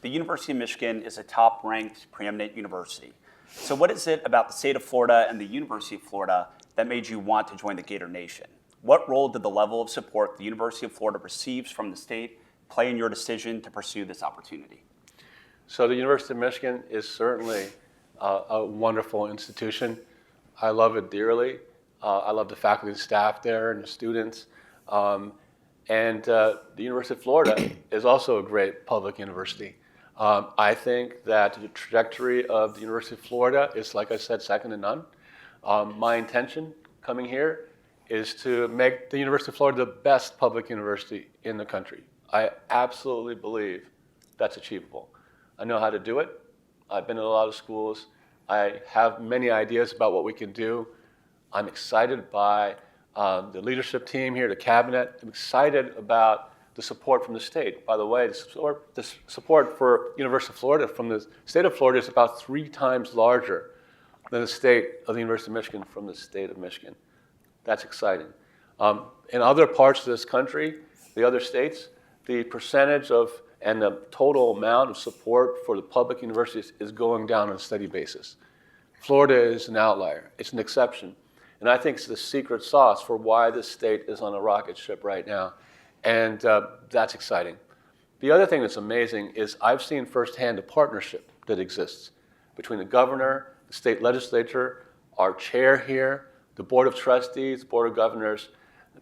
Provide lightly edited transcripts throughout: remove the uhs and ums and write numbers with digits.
the University of Michigan is a top-ranked, preeminent university. So what is it about the state of Florida and the University of Florida that made you want to join the Gator Nation? What role did the level of support the University of Florida receives from the state play in your decision to pursue this opportunity? So the University of Michigan is certainly a wonderful institution. I love it dearly. I love the faculty and staff there and the students. The University of Florida is also a great public university. I think that the trajectory of the University of Florida is, like I said, second to none. My intention coming here is to make the University of Florida the best public university in the country. I absolutely believe that's achievable. I know how to do it. I've been in a lot of schools. I have many ideas about what we can do. I'm excited by the leadership team here, the cabinet. I'm excited about the support from the state. By the way, the support for University of Florida from the state of Florida is about 3 times larger than the state of the University of Michigan from the state of Michigan. That's exciting. In other parts of this country, the other states, the percentage of and the total amount of support for the public universities is going down on a steady basis. Florida is an outlier. It's an exception. And I think it's the secret sauce for why this state is on a rocket ship right now. And that's exciting. The other thing that's amazing is I've seen firsthand the partnership that exists between the governor, the state legislature, our chair here, the Board of Trustees, Board of Governors.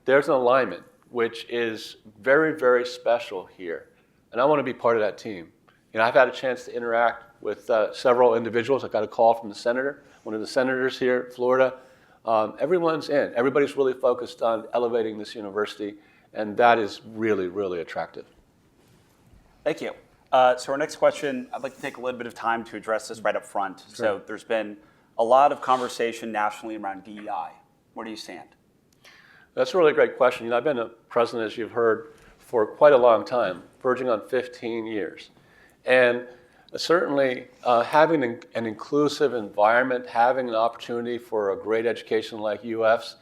There's an alignment which is very, very special here. And I want to be part of that team. You know, I've had a chance to interact with several individuals. I got a call from the senator, one of the senators here in Florida. Everyone's in. Everybody's really focused on elevating this university, and that is really, really attractive. Thank you. So our next question, I'd like to take a little bit of time to address this right up front. Sure. So there's been a lot of conversation nationally around DEI. Where do you stand? That's a really great question. You know, I've been a president, as you've heard, for quite a long time, verging on 15 years. And certainly having an inclusive environment, having an opportunity for a great education like UF's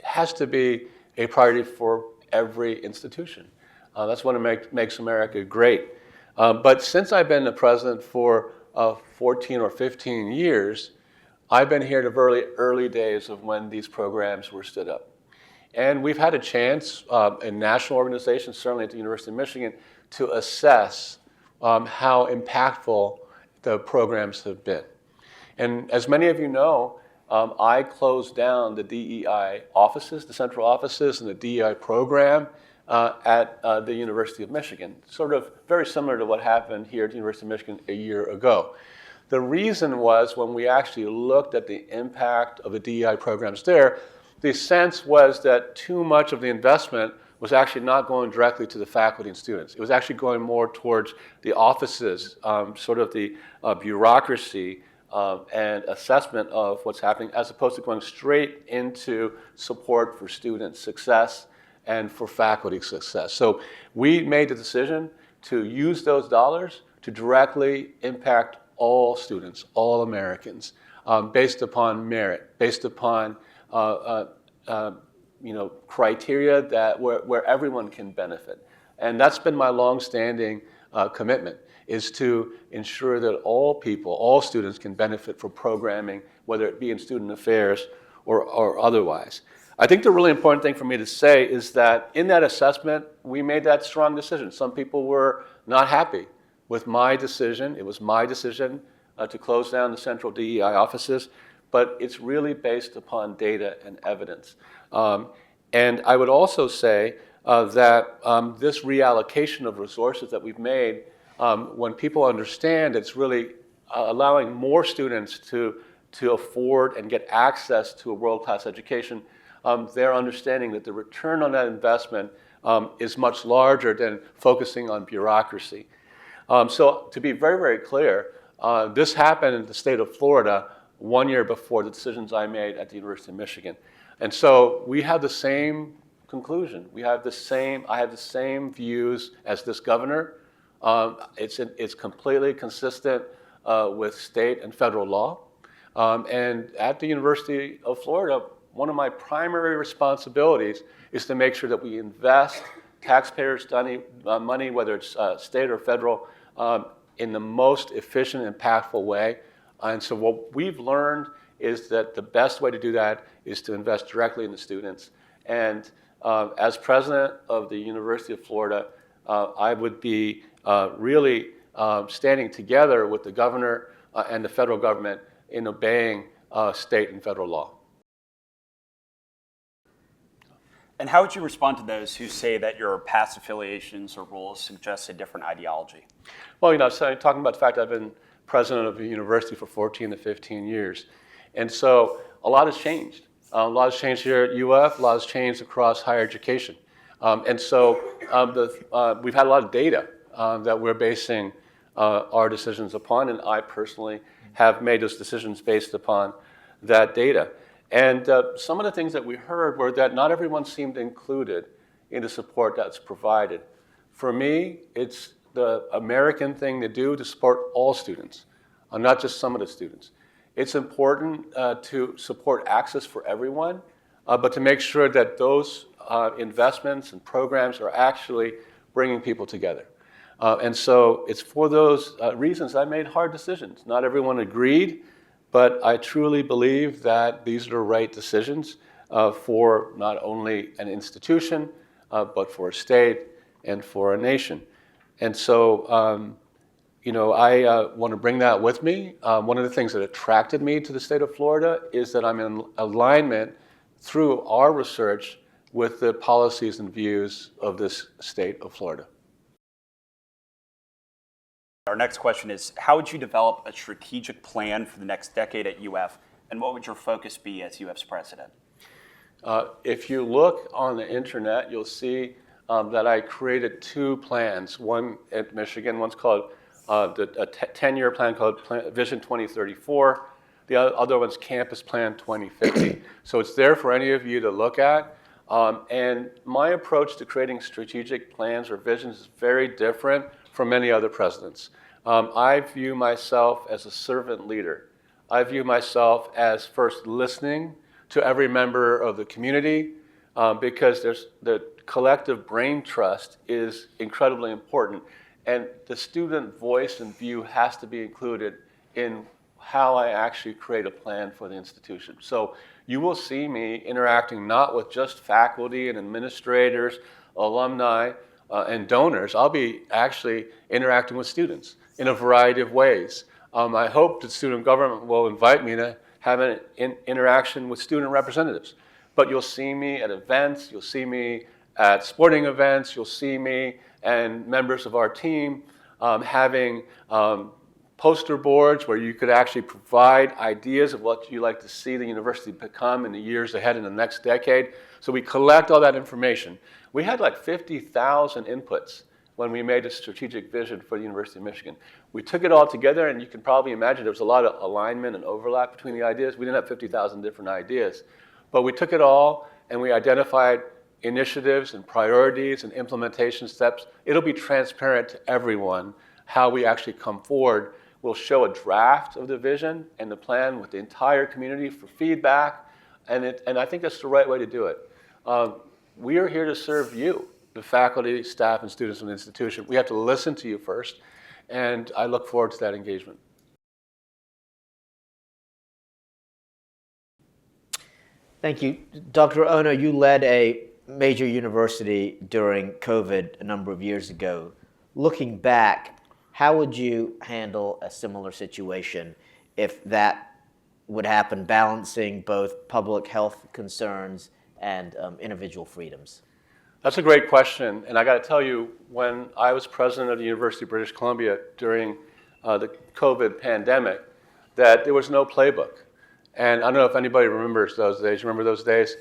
has to be a priority for every institution. That's what makes America great. But since I've been the president for 14 or 15 years, I've been here the very early days of when these programs were stood up. And we've had a chance in national organizations, certainly at the University of Michigan, to assess how impactful the programs have been. And as many of you know, I closed down the DEI offices, the central offices, and the DEI program at the University of Michigan, sort of very similar to what happened here at the University of Michigan a year ago. The reason was when we actually looked at the impact of the DEI programs there, the sense was that too much of the investment was actually not going directly to the faculty and students. It was actually going more towards the offices, sort of the bureaucracy and assessment of what's happening, as opposed to going straight into support for student success and for faculty success. So we made the decision to use those dollars to directly impact all students, all Americans, based upon merit, based upon criteria that where everyone can benefit. And that's been my long-standing commitment, is to ensure that all people, all students can benefit from programming, whether it be in student affairs or otherwise. I think the really important thing for me to say is that in that assessment, we made that strong decision. Some people were not happy with my decision. It was my decision to close down the central DEI offices, but it's really based upon data and evidence. And I would also say that this reallocation of resources that we've made, when people understand it's really allowing more students to afford and get access to a world-class education, they're understanding that the return on that investment is much larger than focusing on bureaucracy. So to be very, very clear, this happened in the state of Florida 1 year before the decisions I made at the University of Michigan. And so we have the same conclusion. I have the same views as this governor. It's completely consistent with state and federal law. And at the University of Florida, one of my primary responsibilities is to make sure that we invest taxpayers' money, whether it's state or federal, in the most efficient, impactful way. And so what we've learned is that the best way to do that is to invest directly in the students. And as president of the University of Florida, I would be really standing together with the governor and the federal government in obeying state and federal law. And how would you respond to those who say that your past affiliations or roles suggest a different ideology? Well, so talking about the fact I've been president of the university for 14 to 15 years. And so a lot has changed. A lot has changed here at UF, a lot has changed across higher education. And so we've had a lot of data that we're basing our decisions upon, and I personally have made those decisions based upon that data. And some of the things that we heard were that not everyone seemed included in the support that's provided. For me, it's the American thing to do to support all students, not just some of the students. It's important to support access for everyone, but to make sure that those investments and programs are actually bringing people together. And so it's for those reasons I made hard decisions. Not everyone agreed, but I truly believe that these are the right decisions for not only an institution, but for a state and for a nation. And so, I want to bring that with me. One of the things that attracted me to the state of Florida is that I'm in alignment through our research with the policies and views of this state of Florida. Our next question is, how would you develop a strategic plan for the next decade at UF, and what would your focus be as UF's president? If you look on the internet, you'll see that I created two plans. One at Michigan, one's called a 10-year plan called Vision 2034. The other one's Campus Plan 2050. So it's there for any of you to look at. And my approach to creating strategic plans or visions is very different from many other presidents. I view myself as a servant leader. I view myself as first listening to every member of the community because the collective brain trust is incredibly important. And the student voice and view has to be included in how I actually create a plan for the institution. So you will see me interacting not with just faculty and administrators, alumni, and donors. I'll be actually interacting with students in a variety of ways. I hope that student government will invite me to have an interaction with student representatives. But you'll see me at events, you'll see me at sporting events, you'll see me and members of our team having poster boards where you could actually provide ideas of what you'd like to see the university become in the years ahead in the next decade. So we collect all that information. We had like 50,000 inputs when we made a strategic vision for the University of Michigan. We took it all together, and you can probably imagine there was a lot of alignment and overlap between the ideas. We didn't have 50,000 different ideas, but we took it all and we identified initiatives and priorities and implementation steps. It'll be transparent to everyone how we actually come forward. We'll show a draft of the vision and the plan with the entire community for feedback, and I think that's the right way to do it. We are here to serve you, the faculty, staff, and students of the institution. We have to listen to you first, and I look forward to that engagement. Thank you. Dr. Ono, you led a major university during COVID a number of years ago. Looking back, how would you handle a similar situation if that would happen, balancing both public health concerns and individual freedoms? That's a great question, and I got to tell you, when I was president of the University of British Columbia during the COVID pandemic, that there was no playbook. And I don't know if anybody remembers those days. Remember those days?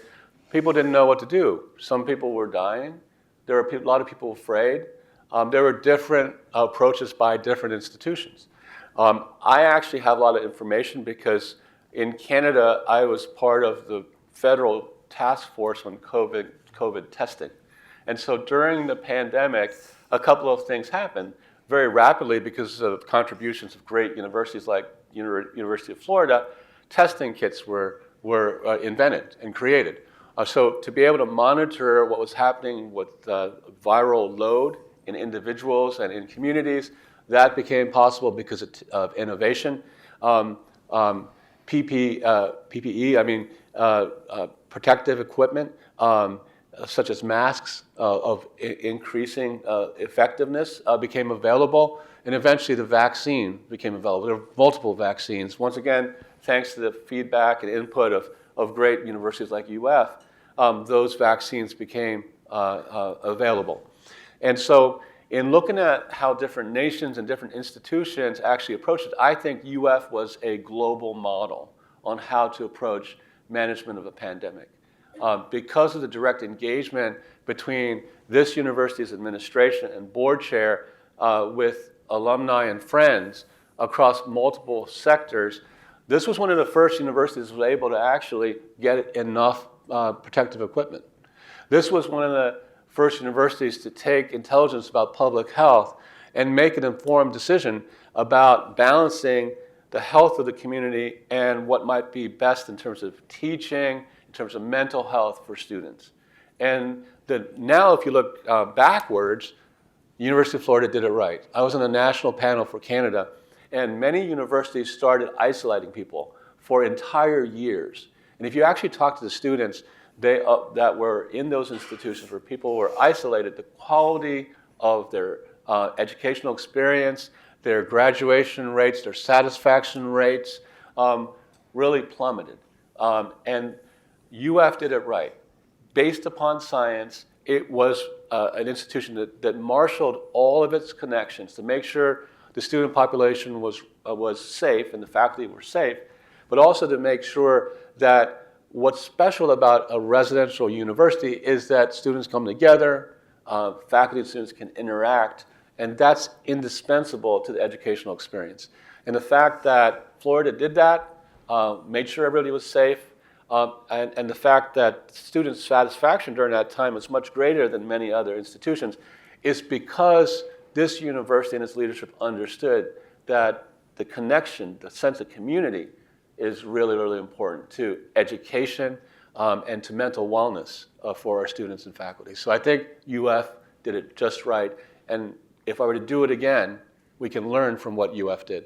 People didn't know what to do. Some people were dying. There were a lot of people afraid. There were different approaches by different institutions. I actually have a lot of information because in Canada, I was part of the federal task force on COVID testing. And so during the pandemic, a couple of things happened very rapidly because of contributions of great universities like University of Florida. Testing kits were invented and created. So to be able to monitor what was happening with viral load in individuals and in communities, That became possible because of innovation. PPE, protective equipment, such as masks of increasing effectiveness became available, and eventually the vaccine became available. There were multiple vaccines. Once again, thanks to the feedback and input of great universities like UF, those vaccines became available. And so in looking at how different nations and different institutions actually approached it, I think UF was a global model on how to approach management of a pandemic. Because of the direct engagement between this university's administration and board chair with alumni and friends across multiple sectors, this was one of the first universities that was able to actually get enough protective equipment. This was one of the first universities to take intelligence about public health and make an informed decision about balancing the health of the community and what might be best in terms of teaching, in terms of mental health for students. And now if you look backwards, University of Florida did it right. I was on a national panel for Canada, and many universities started isolating people for entire years. And if you actually talk to the students that were in those institutions where people were isolated, the quality of their educational experience, their graduation rates, their satisfaction rates really plummeted. And UF did it right. Based upon science, it was an institution that marshaled all of its connections to make sure the student population was safe and the faculty were safe, but also to make sure that what's special about a residential university is that students come together, faculty and students can interact, and that's indispensable to the educational experience. And the fact that Florida did that, made sure everybody was safe, and the fact that student satisfaction during that time was much greater than many other institutions is because this university and its leadership understood that the connection, the sense of community is really, really important to education and to mental wellness for our students and faculty. So I think UF did it just right. And if I were to do it again, we can learn from what UF did.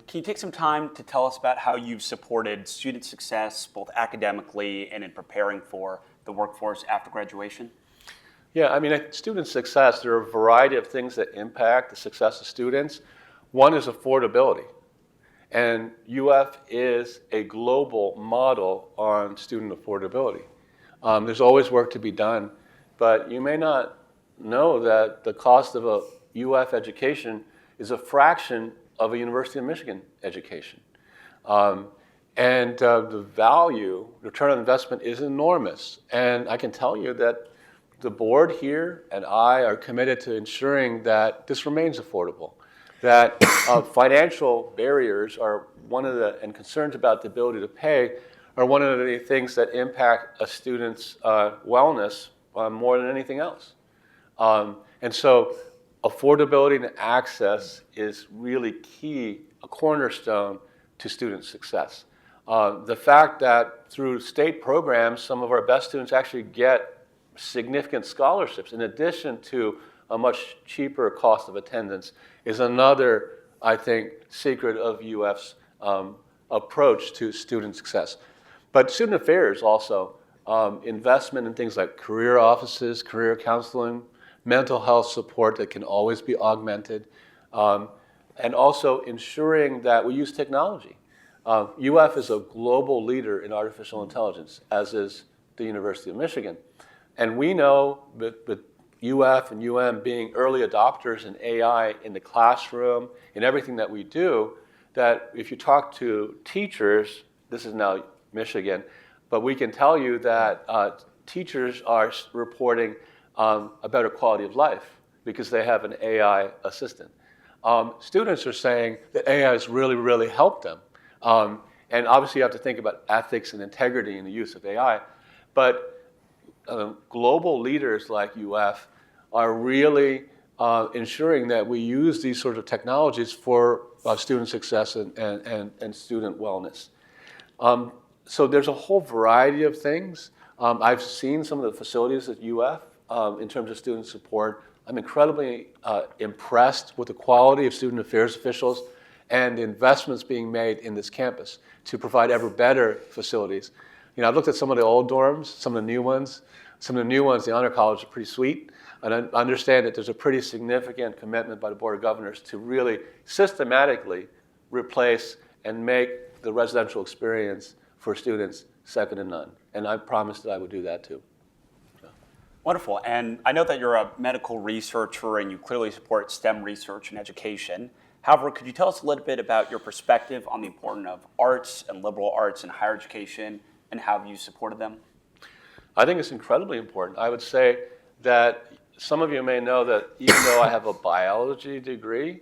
Can you take some time to tell us about how you've supported student success, both academically and in preparing for the workforce after graduation? Yeah, I mean, student success, there are a variety of things that impact the success of students. One is affordability. And UF is a global model on student affordability. There's always work to be done, but you may not know that the cost of a UF education is a fraction of a University of Michigan education. The value, return on investment is enormous. And I can tell you that the board here and I are committed to ensuring that this remains affordable, that financial barriers are one of the, and concerns about the ability to pay are one of the things that impact a student's wellness more than anything else. And so affordability and access is really key, a cornerstone to student success. The fact that through state programs, some of our best students actually get significant scholarships in addition to a much cheaper cost of attendance is another, I think, secret of UF's approach to student success. But student affairs also, investment in things like career offices, career counseling, mental health support that can always be augmented, and also ensuring that we use technology. UF is a global leader in artificial intelligence, as is the University of Michigan. And we know with UF and UM being early adopters in AI in the classroom, in everything that we do, that if you talk to teachers, this is now Michigan, but we can tell you that teachers are reporting a better quality of life because they have an AI assistant. Students are saying that AI has really, really helped them. And obviously you have to think about ethics and integrity in the use of AI, but global leaders like UF are really ensuring that we use these sort of technologies for student success and student wellness. So there's a whole variety of things. I've seen some of the facilities at UF in terms of student support. I'm incredibly impressed with the quality of student affairs officials and the investments being made in this campus to provide ever better facilities. You know, I've looked at some of the old dorms, some of the new ones. Some of the new ones, the honor college, are pretty sweet. And I understand that there's a pretty significant commitment by the Board of Governors to really systematically replace and make the residential experience for students second to none. And I promised that I would do that too. Wonderful. And I know that you're a medical researcher and you clearly support STEM research and education. However, could you tell us a little bit about your perspective on the importance of arts and liberal arts in higher education and how you supported them? I think it's incredibly important. I would say that some of you may know that even though I have a biology degree,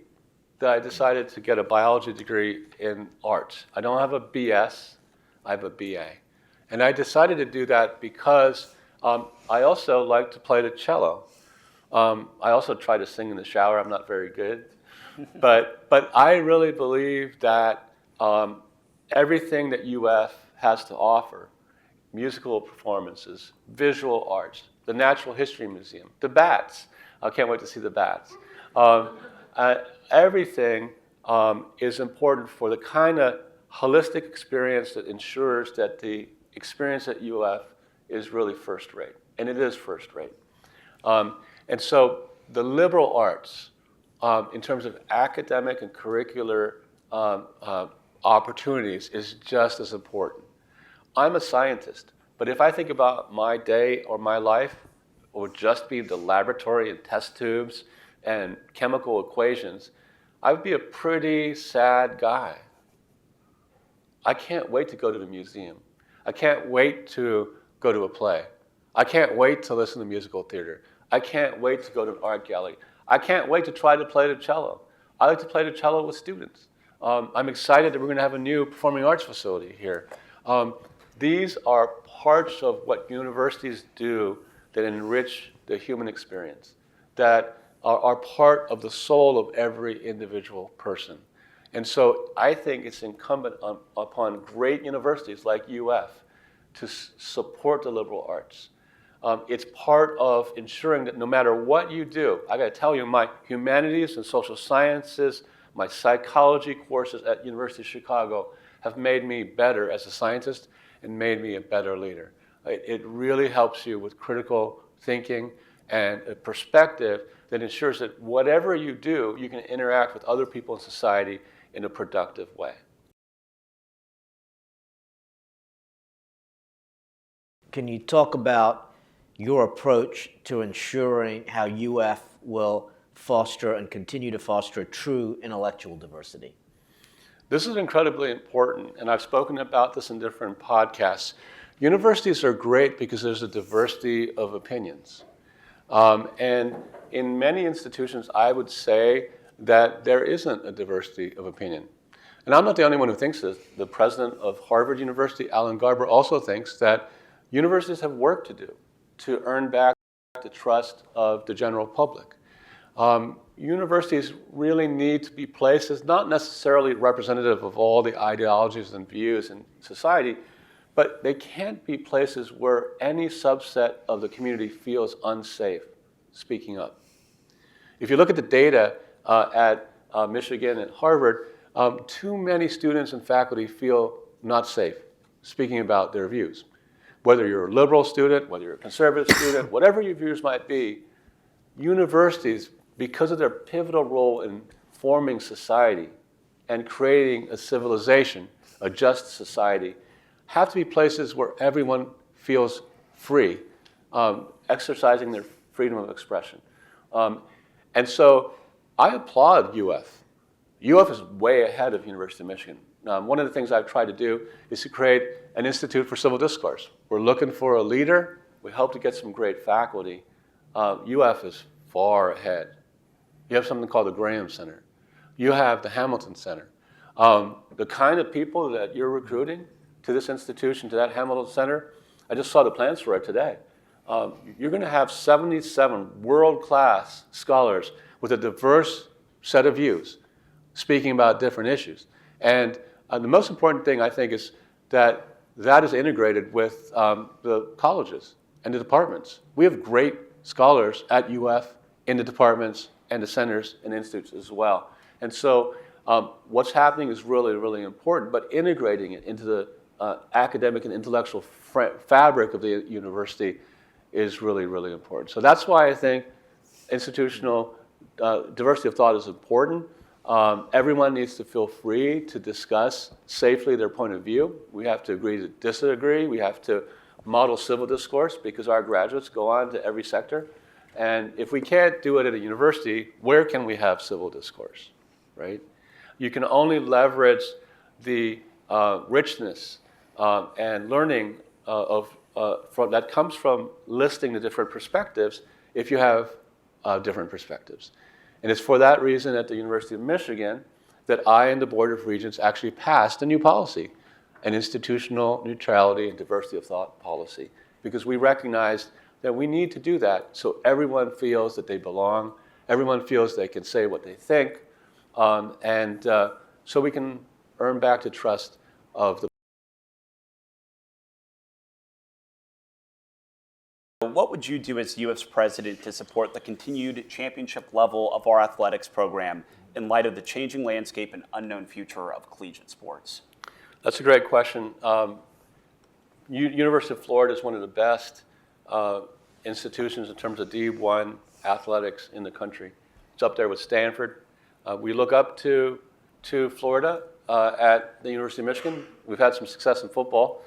that I decided to get a biology degree in arts. I don't have a BS, I have a BA. And I decided to do that because I also like to play the cello. I also try to sing in the shower. I'm not very good. But I really believe that everything that UF has to offer, musical performances, visual arts, the Natural History Museum, the bats. I can't wait to see the bats. Everything is important for the kind of holistic experience that ensures that the experience at UF is really first rate, and it is first rate. And so the liberal arts, in terms of academic and curricular opportunities, is just as important. I'm a scientist, but if I think about my day or my life, it would just be the laboratory and test tubes and chemical equations, I would be a pretty sad guy. I can't wait to go to the museum. I can't wait to go to a play. I can't wait to listen to musical theater. I can't wait to go to an art gallery. I can't wait to try to play the cello. I like to play the cello with students. I'm excited that we're going to have a new performing arts facility here. These are parts of what universities do that enrich the human experience, that are part of the soul of every individual person. And so I think it's incumbent upon great universities like UF to support the liberal arts. It's part of ensuring that no matter what you do, I got to tell you, my humanities and social sciences, my psychology courses at University of Chicago have made me better as a scientist and made me a better leader. It really helps you with critical thinking and a perspective that ensures that whatever you do, you can interact with other people in society in a productive way. Can you talk about your approach to ensuring how UF will foster and continue to foster true intellectual diversity? This is incredibly important, and I've spoken about this in different podcasts. Universities are great because there's a diversity of opinions. And in many institutions, I would say that there isn't a diversity of opinion. And I'm not the only one who thinks this. The president of Harvard University, Alan Garber, also thinks that universities have work to do to earn back the trust of the general public. Universities really need to be places not necessarily representative of all the ideologies and views in society, but they can't be places where any subset of the community feels unsafe speaking up. If you look at the data at Michigan and Harvard, too many students and faculty feel not safe speaking about their views. Whether you're a liberal student, whether you're a conservative student, whatever your views might be, universities, because of their pivotal role in forming society and creating a civilization, a just society, have to be places where everyone feels free, exercising their freedom of expression. And so I applaud UF. UF is way ahead of University of Michigan. One of the things I've tried to do is to create an Institute for Civil Discourse. We're looking for a leader. We hope to get some great faculty. UF is far ahead. You have something called the Graham Center. You have the Hamilton Center. The kind of people that you're recruiting to this institution, to that Hamilton Center, I just saw the plans for it today. You're going to have 77 world-class scholars with a diverse set of views, speaking about different issues. And the most important thing, I think, is that that is integrated with the colleges and the departments. We have great scholars at UF in the departments and the centers and institutes as well. And so what's happening is really, really important, but integrating it into the academic and intellectual fabric of the university is really, really important. So that's why I think institutional diversity of thought is important. Everyone needs to feel free to discuss safely their point of view. We have to agree to disagree. We have to model civil discourse because our graduates go on to every sector. And if we can't do it at a university, where can we have civil discourse, right? You can only leverage the richness and learning that comes from listening to different perspectives if you have different perspectives. And it's for that reason at the University of Michigan that I and the Board of Regents actually passed a new policy, an institutional neutrality and diversity of thought policy, because we recognized that we need to do that so everyone feels that they belong, everyone feels they can say what they think, and so we can earn back the trust of the. What would you do as UF's president to support the continued championship level of our athletics program in light of the changing landscape and unknown future of collegiate sports? That's a great question. University of Florida is one of the best institutions in terms of D1 athletics in the country. It's up there with Stanford. We look up to Florida at the University of Michigan. We've had some success in football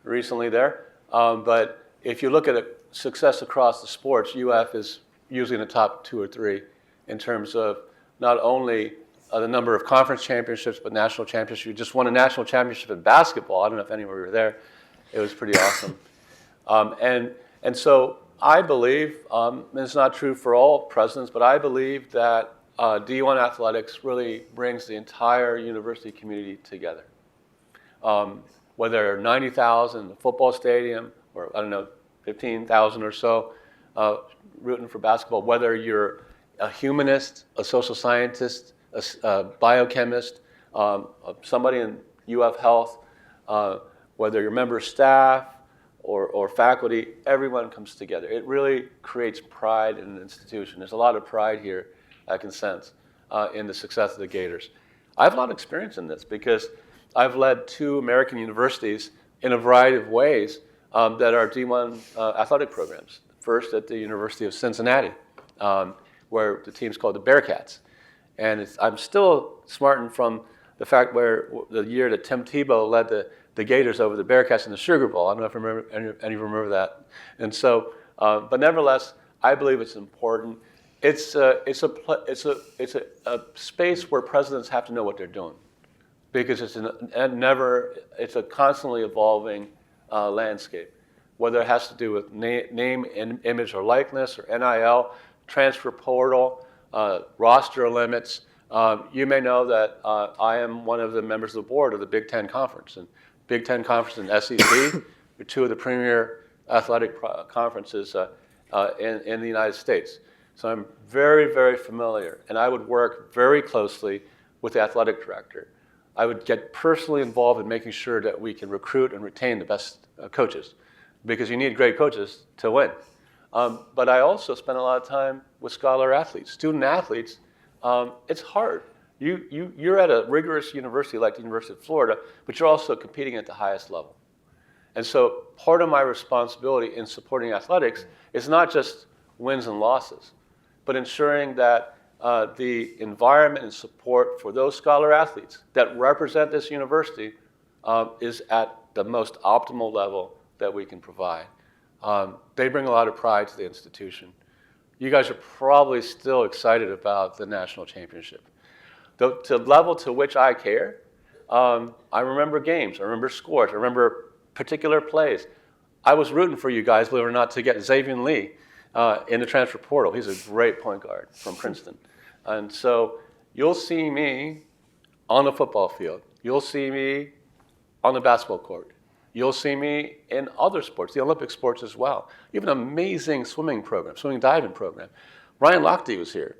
recently there, but if you look at success across the sports, UF is usually in the top 2 or 3 in terms of not only the number of conference championships, but national championships. We just won a national championship in basketball. I don't know if anyone were there. It was pretty awesome. And so I believe, and it's not true for all presidents, but I believe that D1 athletics really brings the entire university community together. Whether 90,000 in the football stadium, or I don't know, 15,000 or so rooting for basketball, whether you're a humanist, a social scientist, a biochemist, somebody in UF Health, whether you're a member of staff or faculty, everyone comes together. It really creates pride in an institution. There's a lot of pride here I can sense in the success of the Gators. I have a lot of experience in this because I've led 2 American universities in a variety of ways that are D1 athletic programs. First at the University of Cincinnati, where the team's called the Bearcats. And I'm still smartened from the fact where the year that Tim Tebow led the Gators over the Bearcats in the Sugar Bowl. I don't know if any of you remember that. And so, but nevertheless, I believe it's important. It's a space where presidents have to know what they're doing, because it's a constantly evolving landscape, whether it has to do with name, image, or likeness, or NIL, transfer portal, roster limits. You may know that I am one of the members of the board of the Big Ten Conference. And Big Ten Conference and SEC are 2 of the premier athletic conferences in the United States. So I'm very, very familiar, and I would work very closely with the athletic director. I would get personally involved in making sure that we can recruit and retain the best coaches, because you need great coaches to win. But I also spend a lot of time with scholar athletes, student athletes. It's hard. You're at a rigorous university like the University of Florida, but you're also competing at the highest level. And so part of my responsibility in supporting athletics is not just wins and losses, but ensuring that the environment and support for those scholar athletes that represent this university is at the most optimal level that we can provide. They bring a lot of pride to the institution. You guys are probably still excited about the national championship. The level to which I care, I remember games, I remember scores, I remember particular plays. I was rooting for you guys, believe it or not, to get Xavier Lee in the transfer portal. He's a great point guard from Princeton. And so you'll see me on the football field. You'll see me on the basketball court. You'll see me in other sports, the Olympic sports as well. You have an amazing swimming program, swimming diving program. Ryan Lochte was here.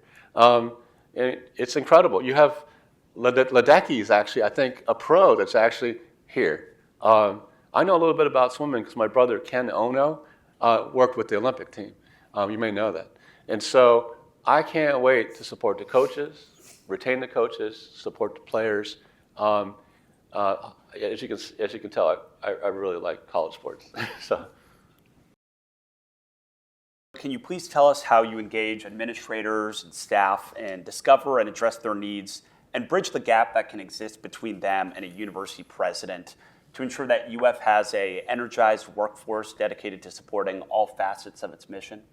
It's incredible. You have Ledecky is actually, I think, a pro that's actually here. I know a little bit about swimming because my brother, Ken Ono, worked with the Olympic team. You may know that. And so I can't wait to support the coaches, retain the coaches, support the players. As you can tell, I really like college sports. So. Can you please tell us how you engage administrators and staff and discover and address their needs and bridge the gap that can exist between them and a university president to ensure that UF has an energized workforce dedicated to supporting all facets of its mission?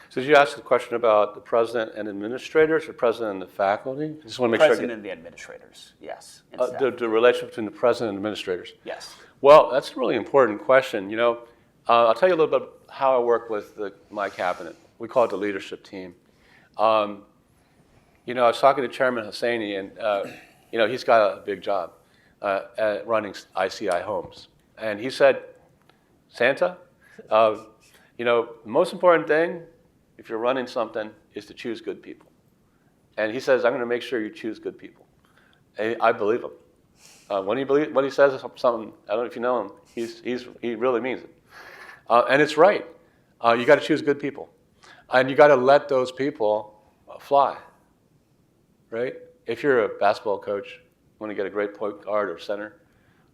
So did you ask the question about the president and administrators or president and the faculty? I just want to make President and the administrators, yes. And staff. The relationship between the president and administrators. Yes. Well, that's a really important question. You know, I'll tell you a little bit how I work with my cabinet. We call it the leadership team. You know, I was talking to Chairman Hosseini, and you know, he's got a big job at running ICI homes. And he said, Santa, you know, the most important thing if you're running something is to choose good people. And he says, I'm going to make sure you choose good people. And I believe him. When he says something, I don't know if you know him, he really means it. And it's right. You got to choose good people. And you got to let those people fly, right? If you're a basketball coach, want to get a great point guard or center,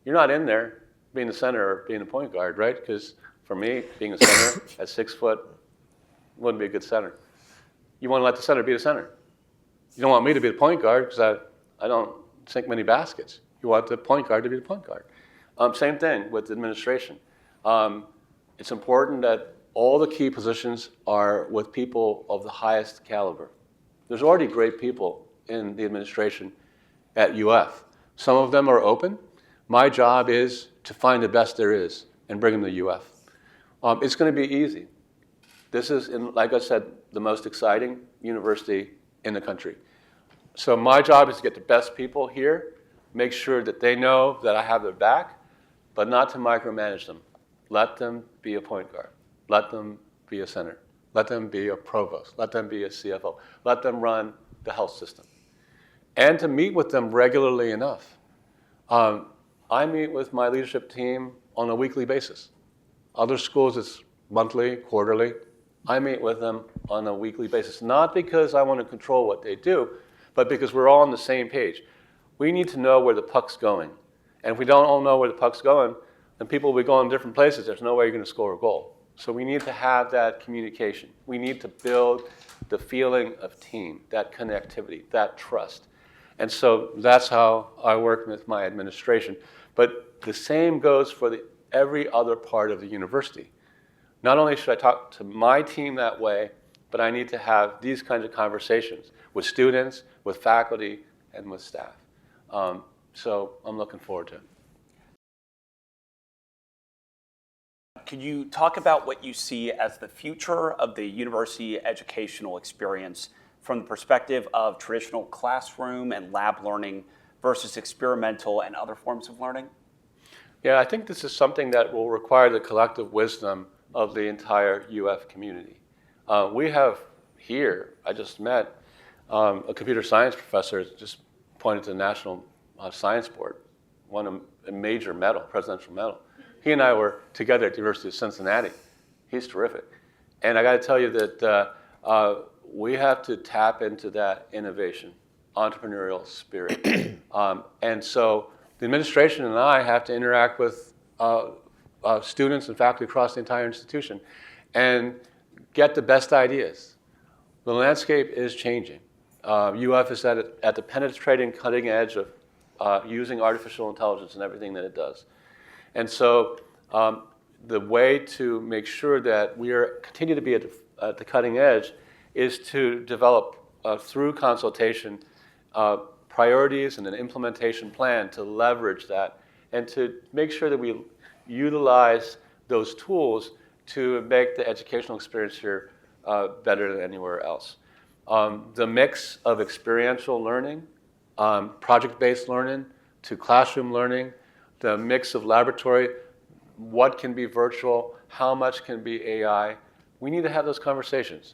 you're not in there being the center or being a point guard, right? Because for me, being a center at 6 foot wouldn't be a good center. You want to let the center be the center. You don't want me to be the point guard because I don't sink many baskets. You want the point guard to be the point guard. Same thing with administration. It's important that all the key positions are with people of the highest caliber. There's already great people in the administration at UF. Some of them are open. My job is to find the best there is and bring them to UF. It's going to be easy. This is, like I said, the most exciting university in the country. So my job is to get the best people here, make sure that they know that I have their back, but not to micromanage them. Let them be a point guard. Let them be a center. Let them be a provost. Let them be a CFO. Let them run the health system. And to meet with them regularly enough. I meet with my leadership team on a weekly basis. Other schools, it's monthly, quarterly. I meet with them on a weekly basis, not because I want to control what they do, but because we're all on the same page. We need to know where the puck's going. And if we don't all know where the puck's going, then people will be going different places. There's no way you're going to score a goal. So we need to have that communication. We need to build the feeling of team, that connectivity, that trust. And so that's how I work with my administration. But the same goes for every other part of the university. Not only should I talk to my team that way, but I need to have these kinds of conversations with students, with faculty, and with staff. So I'm looking forward to it. Could you talk about what you see as the future of the university educational experience from the perspective of traditional classroom and lab learning versus experimental and other forms of learning? Yeah, I think this is something that will require the collective wisdom of the entire UF community. We have here, I just met a computer science professor, just appointed to the National Science Board, won a major medal, presidential medal. He and I were together at the University of Cincinnati. He's terrific. And I got to tell you that we have to tap into that innovation, entrepreneurial spirit. And so the administration and I have to interact with students and faculty across the entire institution and get the best ideas. The landscape is changing. UF is at the penetrating cutting edge of using artificial intelligence in everything that it does. And so the way to make sure that we continue to be at the cutting edge is to develop, through consultation, priorities and an implementation plan to leverage that and to make sure that we utilize those tools to make the educational experience here better than anywhere else. The mix of experiential learning, project-based learning, to classroom learning, the mix of laboratory, what can be virtual, how much can be AI. We need to have those conversations.